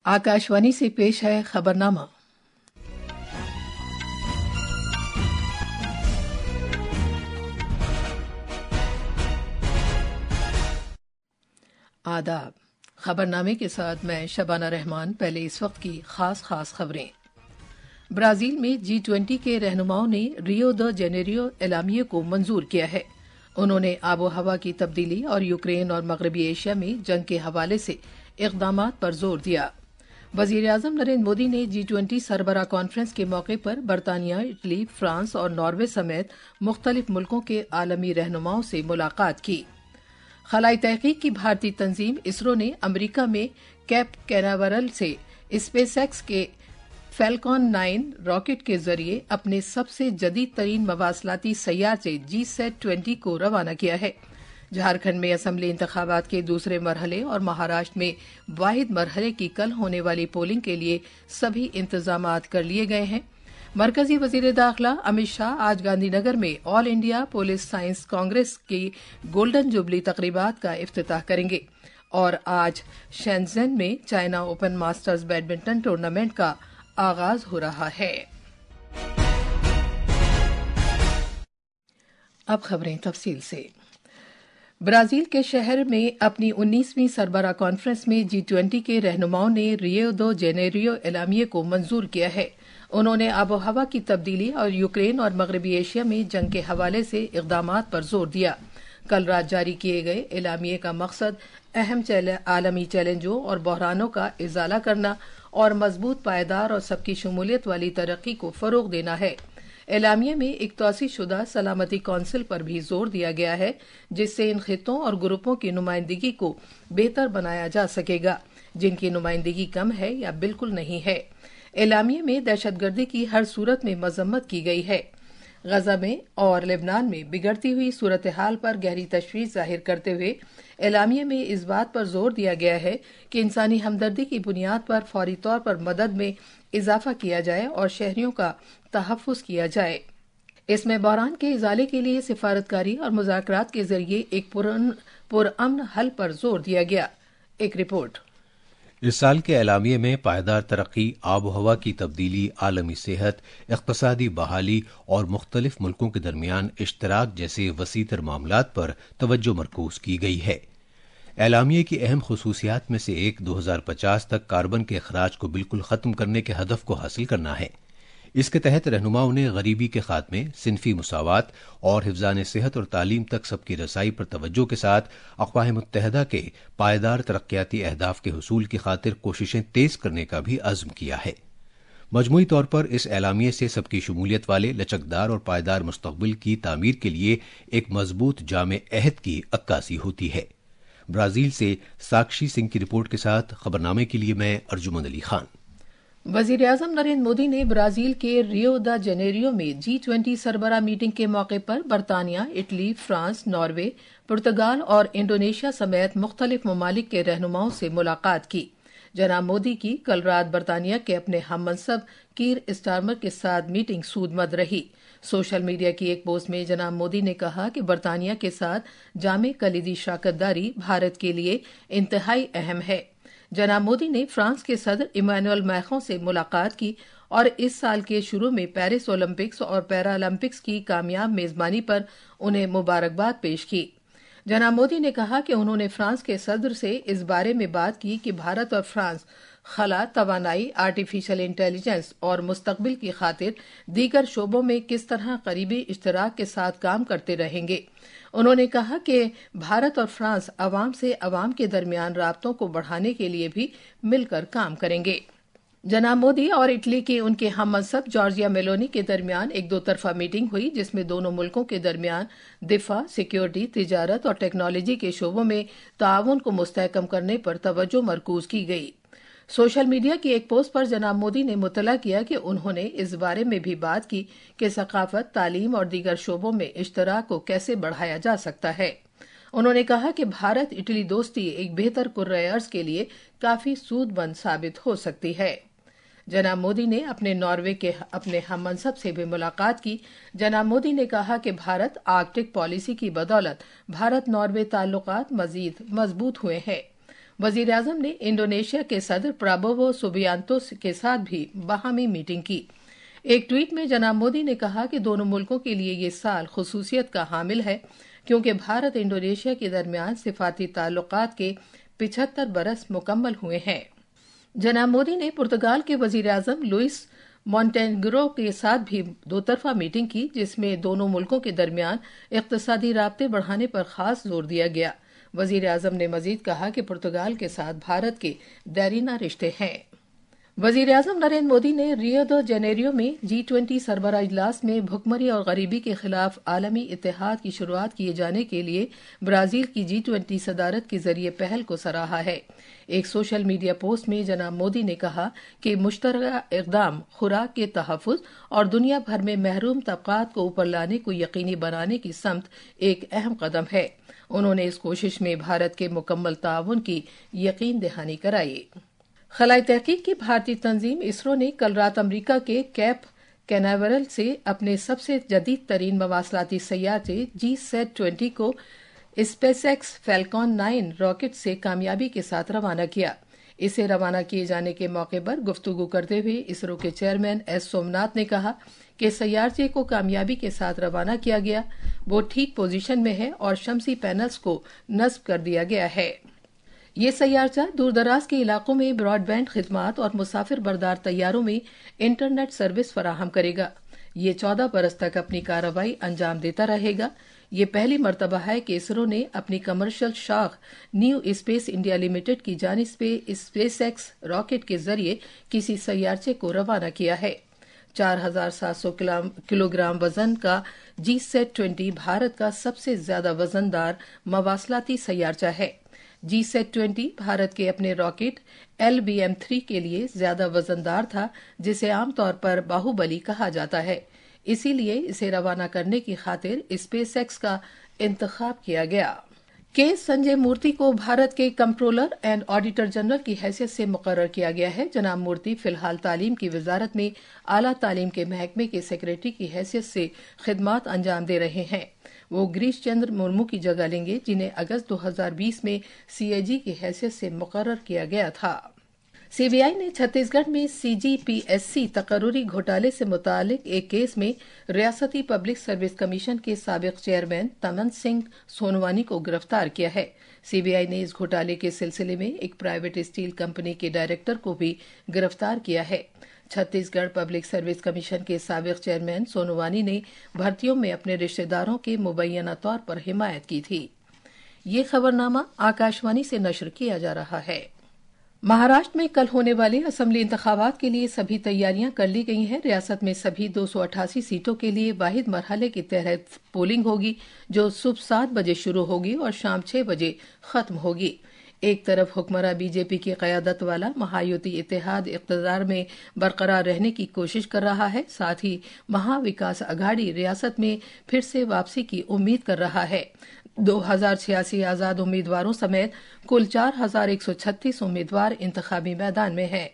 आकाशवाणी से पेश है खबरनामा। आदाब। खबरनामे के साथ मैं शबाना रहमान। पहले इस वक्त की खास खबरें। ब्राजील में G20 के रहनुमाओं ने रियो द जेनेरियो एलामिये को मंजूर किया है। उन्होंने आबो हवा की तब्दीली और यूक्रेन और मगरबी एशिया में जंग के हवाले से इक़दामात पर जोर दिया। वज़ीर आज़म नरेंद्र मोदी ने G20 सरबराह कॉन्फ्रेंस के मौके पर बरतानिया, इटली, फ्रांस और नॉर्वे समेत मुख्तलिफ मुल्कों के आलमी रहनुमाओं से मुलाकात की। खलाई तहकीक की भारतीय तंजीम इसरो ने अमरीका में कैप कैनावरल से स्पेसएक्स के फैल्कॉन 9 रॉकेट के जरिए अपने सबसे जदीद तरीन मवासलाती सैयारे GSAT-20 को रवाना किया है। झारखंड में असम्बली इंतखाबात के दूसरे मरहले और महाराष्ट्र में वाहिद मरहले की कल होने वाली पोलिंग के लिए सभी इंतजामात कर लिए गए हैं। मरकजी वजीर दाखिला अमित शाह आज गांधीनगर में all India police science Congress की गोल्डन जुबली तकरीबात का इफ्तिताह करेंगे और आज शेंज़ेन में China open masters badminton tournament का आगाज हो रहा है। अब खबरें तफसील से। ब्राजील के शहर में अपनी 19वीं सरबराह कॉन्फ्रेंस में G20 के रहनुमाओं ने रियो दो जेनेरियो एलामिये को मंजूर किया है। उन्होंने आबो हवा की तब्दीली और यूक्रेन और मगरबी एशिया में जंग के हवाले से इक़दामात पर जोर दिया। कल रात जारी किए गए एलामिये का मकसद अहम आलमी चैलेंजों और बहरानों का इजाला करना और मजबूत, पायदार और सबकी शमूलियत वाली तरक्की को फरोग देना है। एलामिया में एक तौसीह शुदा सलामती कौंसिल पर भी जोर दिया गया है, जिससे इन खित्तों और ग्रुपों की नुमाइंदगी को बेहतर बनाया जा सकेगा जिनकी नुमाइंदगी कम है या बिल्कुल नहीं है। एलामिया में दहशतगर्दी की हर सूरत में मजम्मत की गई है। गजा में और लेबनान में बिगड़ती हुई सूरत हाल पर गहरी तशवीश जाहिर करते हुए एलामिया में इस बात पर जोर दिया गया है कि इंसानी हमदर्दी की बुनियाद पर फौरी तौर पर मदद में इजाफा किया जाए और शहरियों का तहफ़्फ़ुज़ किया जाए। इसमें बहरान के इजाले के लिए सिफारतकारी और मुज़ाकरात के जरिए एक पुरअमन हल पर जोर दिया गया। एक रिपोर्ट। इस साल के एलामिये में पायदार तरक्की, आब हवा की तब्दीली, आलमी सेहत, इक़्तिसादी बहाली और मुख्तलिफ मुल्कों के दरमियान इश्तराक जैसे वसीतर मामलात पर तवज्जो मरकूज की गई है। एलामिये की अहम खुसूसियात में से एक 2050 तक कार्बन के अखराज को बिल्कुल खत्म करने के हदफ को हासिल करना है। इसके तहत रहनुमाओं ने गरीबी के खात्मे, सिनफी मुसावात और हिफ्ज़ान सेहत और तालीम तक सबकी रसाई पर तवज्जो के साथ अक़वाम मुत्तहिदा के पायदार तरक्याती अहदाफ के हुसूल की खातिर कोशिशें तेज करने का भी अज़्म किया है। मजमूई तौर पर इस एलामिये से सबकी शमूलियत वाले, लचकदार और पायदार मुस्तक़बिल की तामीर के लिए एक मजबूत जामे अहद की अक्कासी होती है। ब्राजील से साक्षी सिंह की रिपोर्ट के साथ खबरनामे के लिए मैं अर्जुमंद अली खान। वज़ीर आज़म नरेंद्र मोदी ने ब्राजील के रियो द जेनेरियो में G20 सरबराह मीटिंग के मौके पर बरतानिया, इटली, फ्रांस, नॉर्वे, पुर्तगाल और इंडोनेशिया समेत मुख्तलिफ ममालिक के रहनुमाओं से मुलाकात की। जनाब मोदी की कल रात बरतानिया के अपने हममनसब कीर स्टारमर के साथ मीटिंग सूदमद रही। सोशल मीडिया की एक पोस्ट में जनाब मोदी ने कहा कि बरतानिया के साथ जामे कलीदी शराकतदारी भारत के लिए इंतहाई अहम है। जनाब मोदी ने फ्रांस के सदर इमैनुअल मैक्रों से मुलाकात की और इस साल के शुरू में पेरिस ओलंपिक्स और पैरालंपिक्स की कामयाब मेजबानी पर उन्हें मुबारकबाद पेश की। जनाब मोदी ने कहा कि उन्होंने फ्रांस के सदर से इस बारे में बात की कि भारत और फ्रांस खला, तवानाई, आर्टिफिशियल इंटेलिजेंस और मुस्तकबिल की खातिर दीगर शोबों में किस तरह करीबी इश्तराक के साथ काम करते रहेंगे। उन्होंने कहा कि भारत और फ्रांस अवाम से अवाम के दरमियान राब्तों को बढ़ाने के लिए भी मिलकर काम करेंगे। जनाब मोदी और इटली के उनके हममनसब जॉर्जिया मेलोनी के दरमियान एक दो तरफा मीटिंग हुई, जिसमें दोनों मुल्कों के दरमियान दिफा, सिक्योरिटी, तिजारत और टेक्नोलॉजी के शोबों में ताउन को मुस्तहकम करने पर तवज्जो मरकूज की गई। सोशल मीडिया की एक पोस्ट पर जनाब मोदी ने मुतला किया कि उन्होंने इस बारे में भी बात की कि सकाफत, तालीम और दीगर शोबों में इश्तराक को कैसे बढ़ाया जा सकता है। उन्होंने कहा कि भारत इटली दोस्ती एक बेहतर कुर्र-ए-अर्ज़ के लिए काफी सूदमंद साबित हो सकती है। जनाब मोदी ने अपने नॉर्वे के अपने हममनसब से भी मुलाकात की। जनाब मोदी ने कहा कि भारत आर्कटिक पॉलिसी की बदौलत भारत नॉर्वे ताल्लुकात मजीद मजबूत हुए हैं। वजीर आजम ने इंडोनेशिया के सदर प्राबोवो सुबियांतो के साथ भी बाहमी मीटिंग की। एक ट्वीट में जनाब मोदी ने कहा कि दोनों मुल्कों के लिए ये साल खुसूसियत का हामिल है, क्योंकि भारत इंडोनेशिया के दरमियान सिफाती ताल्लुकात के 75 बरस मुकम्मल हुए हैं। जनाब मोदी ने पुर्तगाल के वजीर आजम लुइस मॉन्टेनेग्रो के साथ भी दोतरफा मीटिंग की, जिसमें दोनों मुल्कों के दरमियान इक्तसादी राब्ते बढ़ाने पर खास जोर दिया गया। वजीर आजम ने मजीद कहा कि पुर्तगाल के साथ भारत के देरीना रिश्ते हैं। वजीर आजम नरेंद्र मोदी ने रियो द जेनेरियो में G20 सरबराह इजलास में भुखमरी और गरीबी के खिलाफ आलमी इत्तेहाद की शुरुआत किए जाने के लिए ब्राजील की G20 सदारत के जरिए पहल को सराहा है। एक सोशल मीडिया पोस्ट में जनाब मोदी ने कहा कि मुश्तरका इक़दाम खुराक के तहफ़्फ़ुज़ और दुनिया भर में महरूम तबक़ात को ऊपर लाने को यकीनी बनाने की समत एक अहम कदम है। उन्होंने इस कोशिश में भारत के मुकम्मल ताउन की यकीन दहानी कराई। खलाई तहकीक की भारतीय तंजीम इसरो ने कल रात अमरीका के कैप कैनावरल से अपने सबसे जदीद तरीन मवासलाती सैयारे GSAT-20 को स्पेसएक्स फैल्कॉन 9 रॉकेट से कामयाबी के साथ रवाना किया। इसे रवाना किए जाने के मौके पर गुफ्तगू करते हुए इसरो के चेयरमैन एस सोमनाथ ने कहा कि सैयारचे को कामयाबी के साथ रवाना किया गया, वो ठीक पोजीशन में है और शमसी पैनल्स को नस्ब कर दिया गया है। ये सैयारचा दूरदराज के इलाकों में ब्रॉडबैंड खिदमात और मुसाफिर बरदार तैयारों में इंटरनेट सर्विस फराहम करेगा। ये 14 बरस तक अपनी कार्रवाई अंजाम देता रहेगा। ये पहली मरतबा है कि इसरो ने अपनी कमर्शियल शाख न्यू स्पेस इंडिया लिमिटेड की जानिब से स्पेसएक्स रॉकेट के जरिए किसी सैयारचे को रवाना किया है। 4700 किलोग्राम वजन का GSAT-20 भारत का सबसे ज्यादा वजनदार मवासलाती सैयारचा है। GSAT-20 भारत के अपने रॉकेट LBM-3 के लिए ज्यादा वजनदार था, जिसे आमतौर पर बाहुबली कहा जाता है। इसीलिए इसे रवाना करने की खातिर स्पेसएक्स का इंतखाब किया गया। के संजय मूर्ति को भारत के कंट्रोलर एंड ऑडिटर जनरल की हैसियत से मुकर्रर किया गया है। जनाब मूर्ति फिलहाल तालीम की वजारत में आला तालीम के महकमे के सेक्रेटरी की हैसियत से खिदमात अंजाम दे रहे हैं। वो गिरीश चंद्र मुर्मू की जगह लेंगे, जिन्हें अगस्त 2020 में CAG की हैसियत से मुकर्रर किया गया था। CBI ने छत्तीसगढ़ में CGPSC तकर्रुरी घोटाले से मुतालिक एक केस में रियासती पब्लिक सर्विस कमीशन के साबिक चेयरमैन तमन सिंह सोनवानी को गिरफ्तार किया है। CBI ने इस घोटाले के सिलसिले में एक प्राइवेट स्टील कंपनी के डायरेक्टर को भी गिरफ्तार किया है। छत्तीसगढ़ पब्लिक सर्विस कमीशन के साबिक चेयरमैन सोनवानी ने भर्तियों में अपने रिश्तेदारों के मुबैना तौर पर हिमायत की थी। ये खबरनामा आकाशवाणी से नशर किया जा रहा है। महाराष्ट्र में कल होने वाले असेंबली इंतखाबात के लिए सभी तैयारियां कर ली गई हैं। रियासत में सभी 288 सीटों के लिए वाहिद मरहले के तहत पोलिंग होगी, जो सुबह 7 बजे शुरू होगी और शाम 6 बजे खत्म होगी। एक तरफ हुक्मरां बीजेपी की क़यादत वाला महायुति इत्तेहाद इक़्तिदार में बरकरार रहने की कोशिश कर रहा है, साथ ही महाविकास अघाड़ी रियासत में फिर से वापसी की उम्मीद कर रहा है। 2086 आजाद उम्मीदवारों समेत कुल 4136 उम्मीदवार इंतखाबी मैदान में हैं।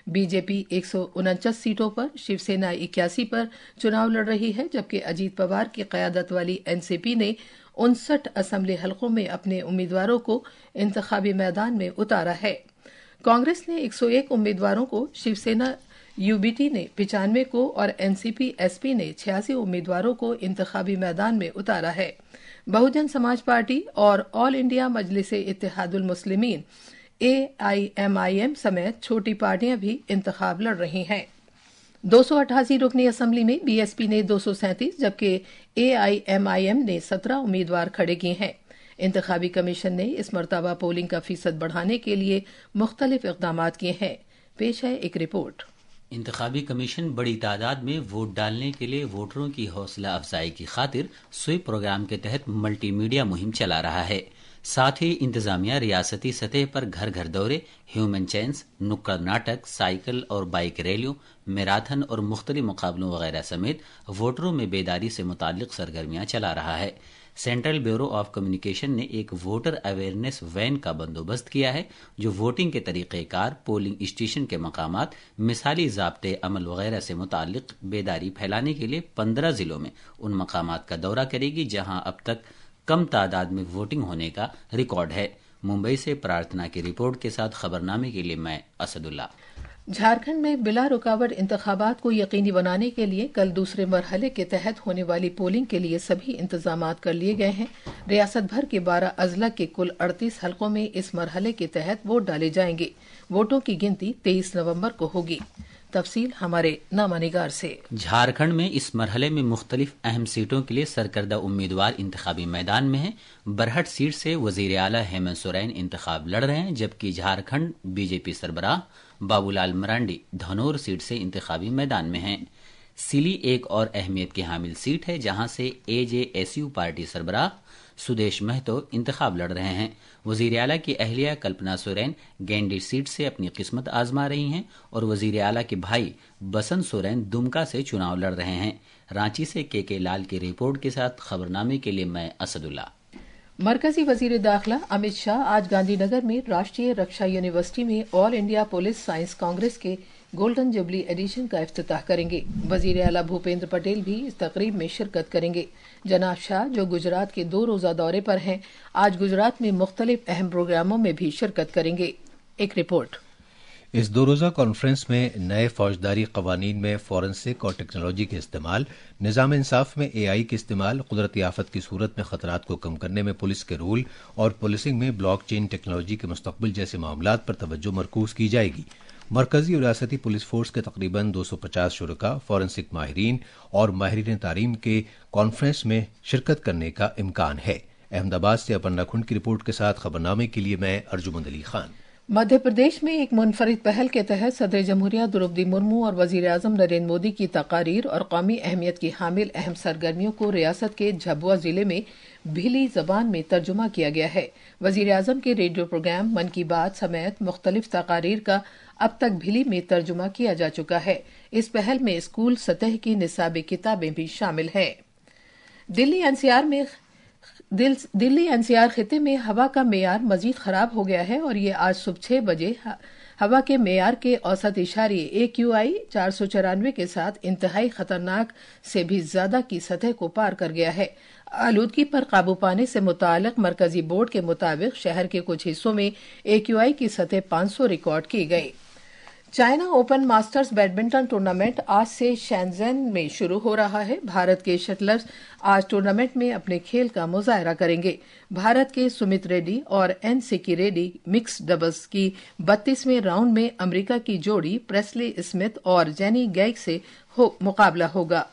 बीजेपी 149 सीटों पर, शिवसेना 81 पर चुनाव लड़ रही है, जबकि अजीत पवार की क़यादत वाली एनसीपी ने 59 असेंबली हलकों में अपने उम्मीदवारों को इंतखाबी मैदान में उतारा है। कांग्रेस ने 101 उम्मीदवारों को, शिवसेना यूबीटी ने 95 को और एनसीपी एसपी ने 86 उम्मीदवारों को इंतखाबी मैदान में उतारा है। बहुजन समाज पार्टी और ऑल इंडिया मजलिस इत्तेहादुल मुस्लिमीन AIMIM समेत छोटी पार्टियां भी इंतखाब लड़ रही हैं। 288 रुकनी असेंबली में बीएसपी ने 237 जबकि AIMIM ने 17 उम्मीदवार खड़े किए हैं। इंतखाबी कमीशन ने इस मरतबा पोलिंग का फीसद बढ़ाने के लिए मुख्तलिफ इक़दाम किए हैं। पेश है एक रिपोर्ट। इंतखाबी कमीशन बड़ी तादाद में वोट डालने के लिए वोटरों की हौसला अफजाई की खातिर स्वीप प्रोग्राम के तहत मल्टी मीडिया मुहिम चला रहा है। साथ ही इंतजामिया रियासती सतह पर घर घर दौरे, ह्यूमन चेन्स, नुक्कड़ नाटक, साइकिल और बाइक रैलियों, मैराथन और मुख्तलिफ मुकाबलों वगैरह समेत वोटरों में बेदारी से मुतालिक सरगर्मियां चला रहा है। सेंट्रल ब्यूरो ऑफ कम्युनिकेशन ने एक वोटर अवेयरनेस वैन का बंदोबस्त किया है, जो वोटिंग के तरीक़ेकार, पोलिंग स्टेशन के मकामात, मिसाली ज़ाब्ते अमल वगैरह से मुतालिक बेदारी फैलाने के लिए 15 जिलों में उन मकामात का दौरा करेगी जहां अब तक कम तादाद में वोटिंग होने का रिकॉर्ड है। मुंबई से प्रार्थना की रिपोर्ट के साथ खबरनामे के लिए मैं असदुल्ला। झारखंड में बिला रुकावट इंतखाबात को यकीनी बनाने के लिए कल दूसरे मरहले के तहत होने वाली पोलिंग के लिए सभी इंतजामात कर लिए गए हैं। रियासत भर के 12 अजला के कुल 38 हलकों में इस मरहले के तहत वोट डाले जाएंगे। वोटों की गिनती 23 नवंबर को होगी। तफसील हमारे नामानिगार से। झारखंड में इस मरहले में मुख्तलिफ अहम सीटों के लिए सरकर्दा उम्मीदवार इंतखाबी मैदान में हैं। बरहट सीट से वजीर आला हेमंत सोरेन इंतखाब लड़ रहे हैं, जबकि झारखंड बीजेपी सरबराह बाबूलाल मरांडी धनौर सीट से इंतखाबी मैदान में हैं। सिली एक और अहमियत की हामिल सीट है, जहां से AJSU पार्टी सरबराह सुदेश महतो इंतखाब लड़ रहे हैं। वजीर आला की अहलिया कल्पना सोरेन गैंडी सीट से अपनी किस्मत आजमा रही हैं और वजीर आला के भाई बसंत सोरेन दुमका से चुनाव लड़ रहे हैं। रांची से के लाल की रिपोर्ट के साथ खबरनामे के लिए मैं असदुल्ला। मरकजी वजीर दाखिला अमित शाह आज गांधीनगर में राष्ट्रीय रक्षा यूनिवर्सिटी में all India police science Congress के गोल्डन जुबली एडिशन का इफ्तिताह करेंगे। वजीर आला भूपेंद्र पटेल भी इस तकरीब में शिरकत करेंगे। जनाब शाह, जो गुजरात के 2 रोजा दौरे पर हैं, आज गुजरात में मुख्तलिफ अहम प्रोग्रामों में भी शिरकत करेंगे। एक रिपोर्ट। इस 2 रोज़ा कॉन्फ्रेंस में नए फौजदारी कवानीन में फॉरेंसिक और टेक्नोलॉजी के इस्तेमाल, निज़ाम इंसाफ में AI के इस्तेमाल, कुदरती आफत की सूरत में खतरात को कम करने में पुलिस के रोल और पुलिसिंग में ब्लॉक चेन टेक्नोलॉजी के मुस्तकबिल जैसे मामलात पर तवज्जो मरकूज की जाएगी। मरकजी और रियासती पुलिस फोर्स के तकरीबन 250 शुरका, फॉरेंसिक माहिरीन और माहिरीन तालीम के कॉन्फ्रेंस में शिरकत करने का इम्कान है। अहमदाबाद से अपर्णा खुंड की रिपोर्ट के साथ खबरनामे के लिए मैं अर्जुमंद अली खान। मध्य प्रदेश में एक मुनफरिद पहल के तहत सदर जमहूरिया द्रौपदी मुर्मू और वजीर आजम नरेंद्र मोदी की तकारीर और कौमी अहमियत की हामिल अहम सरगर्मियों को रियासत के झाबुआ जिले में भिली जबान में तर्जुमा किया गया है। वजीर आजम के रेडियो प्रोग्राम मन की बात समेत मुख्तलिफ तकारीर का अब तक भिली में तर्जुमा किया जा चुका है। इस पहल में स्कूल सतह की निसाबी किताबें भी शामिल हैं। दिल्ली NCR खिते में हवा का मेयार मजीद खराब हो गया है और ये आज सुबह 6 बजे हवा के मेयार के औसत इशारे AQI 494 के साथ इंतहाई खतरनाक से भी ज्यादा की सतह को पार कर गया है। आलूदगी पर काबू पाने से मुताल्लिक मरकजी बोर्ड के मुताबिक शहर के कुछ हिस्सों में AQI की सतह 500 रिकॉर्ड की गई। China open masters badminton tournament आज से शैनज़ेन में शुरू हो रहा है। भारत के शटलर्स आज टूर्नामेंट में अपने खेल का मुजाहरा करेंगे। भारत के सुमित रेड्डी और N Sikki Reddy mix doubles की 32वें राउंड में अमेरिका की जोड़ी प्रेस्ली स्मिथ और जेनी गैग से मुकाबला होगा।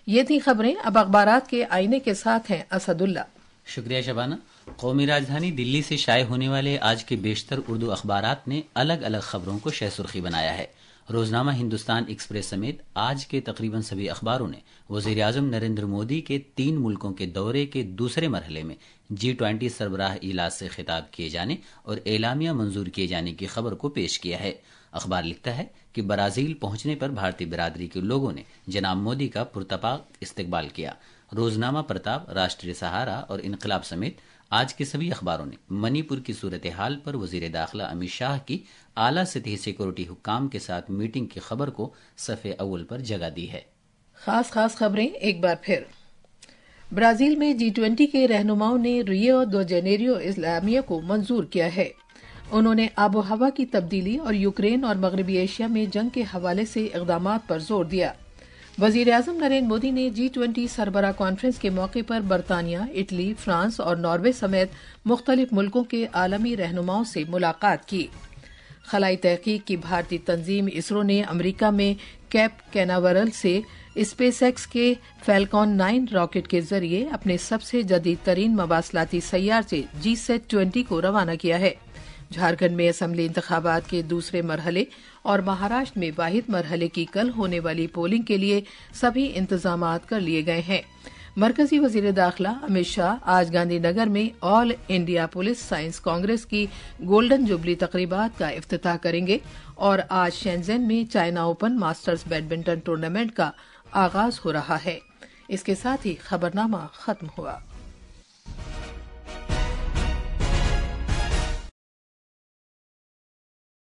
ये थी खबरें। अब अखबारात के आईने के साथ हैं असदुल्ला। शुक्रिया शबाना। कौमी राजधानी दिल्ली से शाये होने वाले आज के बेशतर उर्दू अखबारात ने अलग अलग खबरों को शह सुर्खी बनाया है। रोजनामा हिंदुस्तान एक्सप्रेस समेत आज के तकरीबन सभी अखबारों ने वजीर आजम नरेंद्र मोदी के 3 मुल्कों के दौरे के दूसरे मरहले में G20 सरबराह इजलास से खिताब किए जाने और एलामिया मंजूर किए जाने की खबर को पेश किया है। अखबार लिखता है कि ब्राजील पहुंचने पर भारतीय बिरादरी के लोगों ने जनाब मोदी का पुरतपाक इस्तकबाल किया। रोजनामा प्रताप, राष्ट्रीय सहारा और इनकलाब समेत आज के सभी अखबारों ने मणिपुर की सूरत हाल पर वजीर दाखिला अमित शाह की आला सतही सिक्योरिटी हुक्काम के साथ मीटिंग की खबर को सफ़े अव्वल पर जगह दी है। खास खबरें एक बार फिर। ब्राजील में G20 के रहनुमाओं ने रियो दो जेनेरियो इस्लामिया को मंजूर किया है। उन्होंने आबो हवा की तब्दीली और यूक्रेन और मगरबी एशिया में जंग के हवाले से इक़दामात पर जोर दिया। वजीर आजम नरेंद्र मोदी ने G20 सरबराह कॉन्फ्रेंस के मौके पर बरतानिया, इटली, फ्रांस और नॉर्वे समेत मुख्तलिफ मुल्कों के आलमी रहनुमाओं से मुलाकात की। खलाई तहकीक की भारतीय तंजीम इसरो ने अमरीका में कैप कैनावरल से स्पेसएक्स के फैल्कॉन 9 रॉकेट के जरिए अपने सबसे जदीद तरीन मवासलाती सैयार से GSAT-20 को रवाना किया है। झारखंड में असम्बली इंतखाबात के दूसरे मरहले और महाराष्ट्र में वाहिद मरहले की कल होने वाली पोलिंग के लिए सभी इंतजामात कर लिए गए हैं। मरकजी वजीर दाखिला अमित शाह आज गांधीनगर में all India police science Congress की गोल्डन जुबली तकरीबात का इफ्तिताह करेंगे और आज शैनज़ेन में China open masters badminton tournament का आगाज हो रहा है। इसके साथ ही खबरनामा खत्म हुआ।